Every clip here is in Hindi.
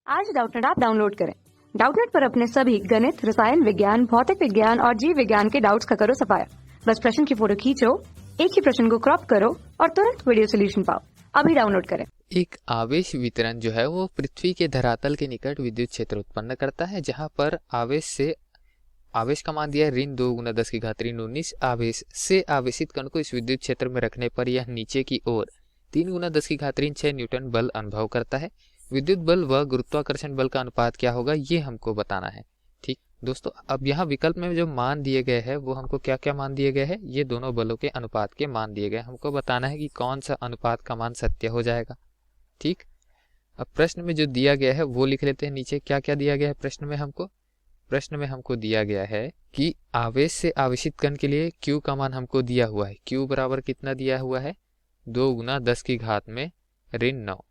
आज डाउटनेट ऐप डाउनलोड करें। डाउटनेट पर अपने सभी गणित, रसायन विज्ञान, भौतिक विज्ञान और जीव विज्ञान के डाउट्स का करो सफाया। बस प्रश्न की फोटो खींचो, एक ही प्रश्न को क्रॉप करो और तुरंत वीडियो सोल्यूशन पाओ। अभी डाउनलोड करें। एक आवेश वितरण जो है वो पृथ्वी के धरातल के निकट विद्युत क्षेत्र उत्पन्न करता है, जहां पर आवेश का मान दिया है ऋण 2 × 10⁻⁻19। आवेश से आवेशित कण को इस विद्युत क्षेत्र में रखने पर यह नीचे की ओर 3 × 10⁻6 न्यूटन बल अनुभव करता है। विद्युत बल व गुरुत्वाकर्षण बल का अनुपात क्या होगा, ये हमको बताना है। ठीक दोस्तों, अब यहाँ विकल्प में जो मान दिए गए हैं वो हमको क्या क्या मान दिए गए हैं, ये दोनों बलों के अनुपात के मान दिए गए। हमको बताना है कि कौन सा अनुपात का मान सत्य हो जाएगा। ठीक, अब प्रश्न में जो दिया गया है वो लिख लेते हैं। नीचे क्या क्या दिया गया है प्रश्न में हमको दिया गया है कि आवेश से आवेशित कण के लिए Q का मान हमको दिया हुआ है। Q बराबर कितना दिया हुआ है, 2 × 10⁻9।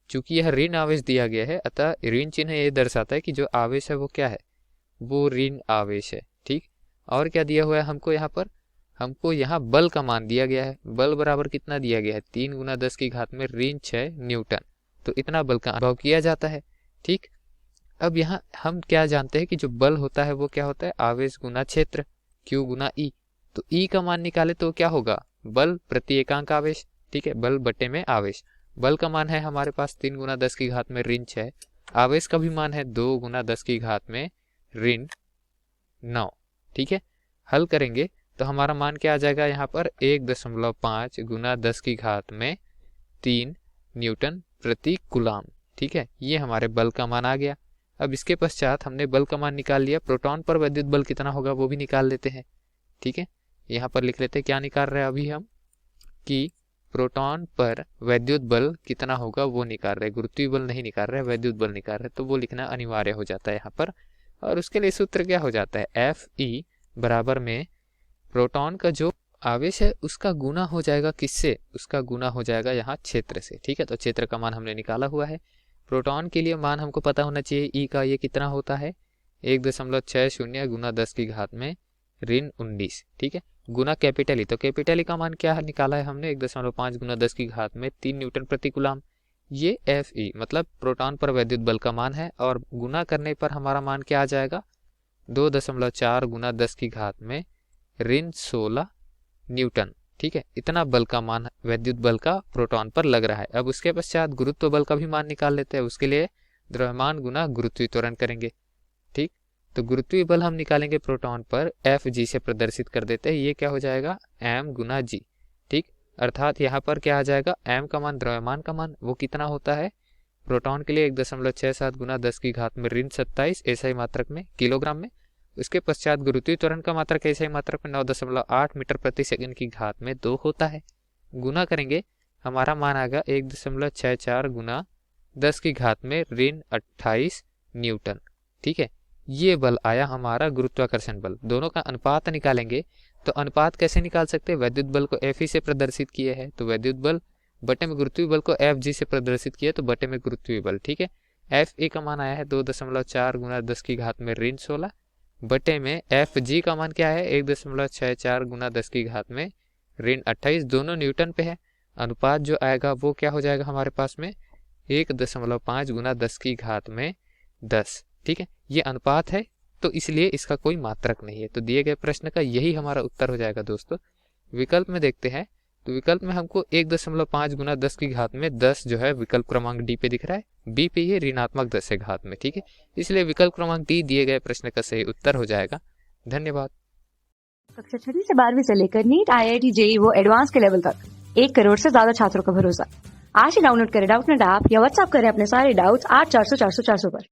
चूंकि यह ऋण आवेश दिया गया है, अतः ऋण चिन्ह ये दर्शाता है कि जो आवेश है वो क्या है, वो ऋण आवेश है। ठीक, और क्या दिया हुआ है हमको यहाँ बल का मान दिया गया है। बल बराबर कितना दिया गया है, 3 × 10⁻6 न्यूटन। तो इतना बल का अनुभव किया जाता है। ठीक, अब यहाँ हम क्या जानते हैं कि जो बल होता है वो क्या होता है, आवेश गुना क्षेत्र, Q × E। तो E का मान निकाले तो क्या होगा, बल प्रति एकांक आवेश। ठीक है, बल बटे में आवेश। बल का मान है हमारे पास 3 × 10⁻6। आवेश का भी मान है 2 × 10⁻9। ठीक है, हल करेंगे तो हमारा मान क्या आ जाएगा, यहाँ पर 1.5 × 10⁻3 न्यूटन प्रति कूलाम। ठीक है, ये हमारे बल का मान आ गया। अब इसके पश्चात हमने बल का मान निकाल लिया, प्रोटॉन पर वैद्युत बल कितना होगा वो भी निकाल लेते हैं। ठीक है, यहाँ पर लिख लेते हैं क्या निकाल रहे हैं अभी हम, कि प्रोटॉन पर वैद्युत बल कितना होगा वो निकाल रहे हैं, गुरुत्वीय बल नहीं निकाल रहे, वैद्युत बल निकाल रहे, तो वो लिखना अनिवार्य हो जाता है यहाँ पर। और उसके लिए सूत्र क्या हो जाता है, Fe बराबर में प्रोटॉन का जो आवेश है उसका गुना हो जाएगा किससे, उसका गुना हो जाएगा यहाँ क्षेत्र से। ठीक है, तो क्षेत्र का मान हमने निकाला हुआ है। प्रोटॉन के लिए मान हमको पता होना चाहिए, ई का ये कितना होता है, 1.60 × 10⁻19। ठीक है, गुना कैपिटल ई, तो कैपिटल ई का मान क्या निकाला है हमने, 1.5 × 10⁻3 न्यूटन प्रति कूलाम। ये Fe मतलब प्रोटॉन पर वैद्युत बल का मान है, और गुना करने पर हमारा मान क्या आ जाएगा, 2.4 × 10⁻16 न्यूटन। ठीक है, इतना बल का मान वैद्युत बल का प्रोटॉन पर लग रहा है। अब उसके पश्चात गुरुत्व बल का भी मान निकाल लेते हैं। उसके लिए द्रव्यमान गुना गुरुत्वीय त्वरण करेंगे। ठीक, तो गुरुत्वीय बल हम निकालेंगे प्रोटॉन पर, Fg से प्रदर्शित कर देते हैं। ये क्या हो जाएगा, m × g। ठीक, अर्थात यहाँ पर क्या आ जाएगा, m का मान द्रव्यमान का मान वो कितना होता है, प्रोटॉन के लिए 1.67 × 10⁻27 ऐसा मात्रक में, किलोग्राम में। उसके पश्चात गुरुत्वीय त्वरण का मात्रक ऐसा ही मात्रक में 9.8 मीटर प्रति सेकंड की घात में 2 होता है। गुना करेंगे हमारा मान आएगा 1.64 × 10⁻28 न्यूटन। ठीक है, ये बल आया हमारा गुरुत्वाकर्षण बल। दोनों का अनुपात निकालेंगे, तो अनुपात कैसे निकाल सकते हैं, वैद्युत बल को Fe से प्रदर्शित किए हैं तो वैद्युत बल बटे में गुरुत्वीय बल को Fg से प्रदर्शित किया तो बटे में गुरुत्वीय बल। ठीक है, Fe का मान आया है 2.4 × 10⁻16 बटे में Fg का मान क्या है, 1.64 × 10⁻28, दोनों न्यूटन पे है। अनुपात जो आएगा वो क्या हो जाएगा हमारे पास में, 1.5 × 10⁻10। ठीक है, ये अनुपात है तो इसलिए इसका कोई मात्रक नहीं है। तो दिए गए प्रश्न का यही हमारा उत्तर हो जाएगा दोस्तों। विकल्प में देखते हैं, तो विकल्प में हमको 1.5 × 10⁻10 जो है विकल्प क्रमांक डी पे दिख रहा है, बी पे ये ऋणात्मक 10 है घात में। ठीक है, इसलिए विकल्प क्रमांक डी दिए गए प्रश्न का सही उत्तर हो जाएगा। धन्यवाद। कक्षा 6 से 12वीं से लेकर नीट, IIT, JEE वो एडवांस के लेवल तक 1 करोड़ से ज्यादा छात्रों का भरोसा। आज ही डाउनलोड करें डाउटनेट ऐप या व्हाट्सएप करें अपने सारे डाउट्स 8400 400 400 पर।